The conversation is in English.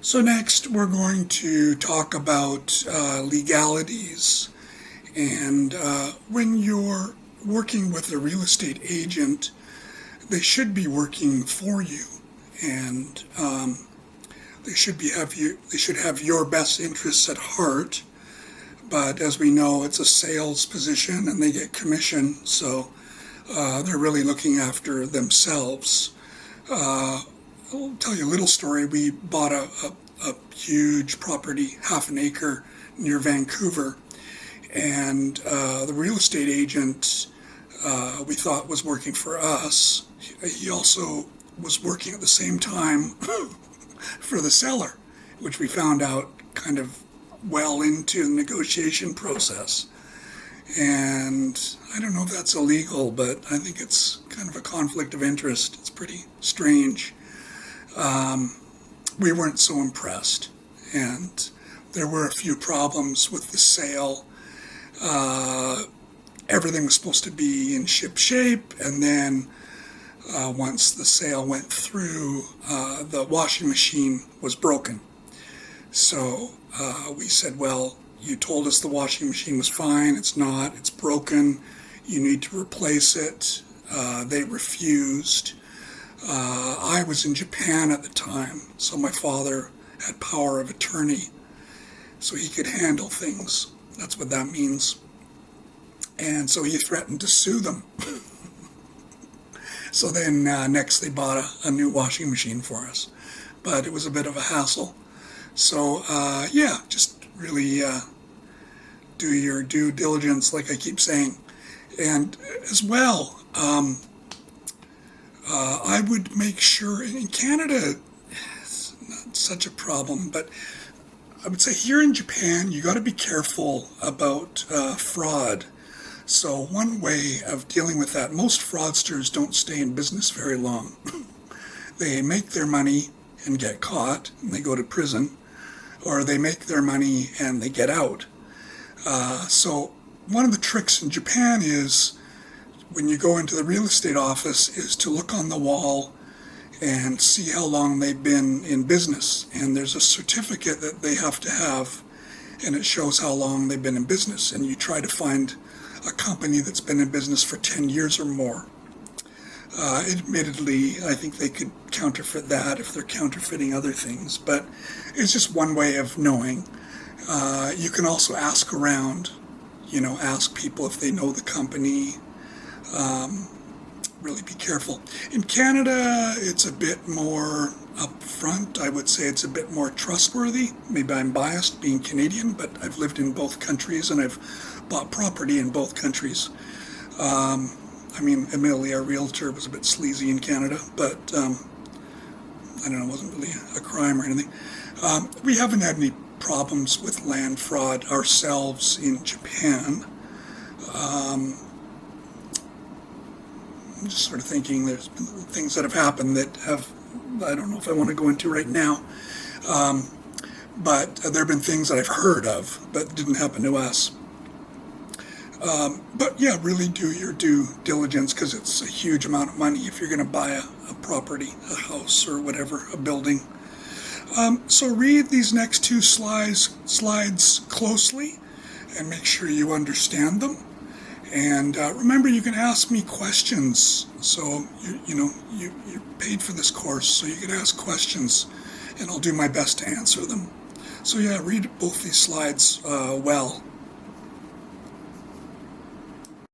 So next we're going to talk about legalities, and when you're working with a real estate agent, they should be working for you, and they should have your best interests at heart. But as we know, it's a sales position and they get commission, so they're really looking after themselves. I'll tell you a little story. We bought a huge property, half an acre, near Vancouver, and the real estate agent we thought was working for us. He also was working at the same time for the seller, which we found out kind of well into the negotiation process. And I don't know if that's illegal, but I think it's kind of a conflict of interest. It's pretty strange. We weren't so impressed, and there were a few problems with the sale. Everything was supposed to be in ship shape, and then once the sale went through, the washing machine was broken. So we said, well, you told us the washing machine was fine. It's not. It's broken. You need to replace it. They refused. I was in Japan at the time, so my father had power of attorney, so he could handle things. That's what that means. And so he threatened to sue them. So then next they bought a new washing machine for us. But it was a bit of a hassle. So just really do your due diligence, like I keep saying. And as well, I would make sure, in Canada, it's not such a problem, but I would say here in Japan, you got to be careful about fraud. So one way of dealing with that, most fraudsters don't stay in business very long. They make their money and get caught, and they go to prison, or they make their money and they get out. So one of the tricks in Japan is, when you go into the real estate office, is to look on the wall and see how long they've been in business. And there's a certificate that they have to have, and it shows how long they've been in business. And you try to find a company that's been in business for 10 years or more. Admittedly, I think they could counterfeit that if they're counterfeiting other things, but it's just one way of knowing. You can also ask around, ask people if they know the company. Really be careful. In Canada, it's a bit more upfront. I would say it's a bit more trustworthy. Maybe I'm biased being Canadian, but I've lived in both countries and I've bought property in both countries. Admittedly, our realtor was a bit sleazy in Canada, but I don't know, it wasn't really a crime or anything. We haven't had any problems with land fraud ourselves in Japan. I'm just sort of thinking there's been things that have happened that I don't know if I want to go into right now. But there have been things that I've heard of, but didn't happen to us. But yeah, really do your due diligence, because it's a huge amount of money if you're going to buy a property, a house or whatever, a building. So read these next two slides closely and make sure you understand them. And remember, you can ask me questions. So you're paid for this course, so you can ask questions, and I'll do my best to answer them. So yeah, read both these slides well.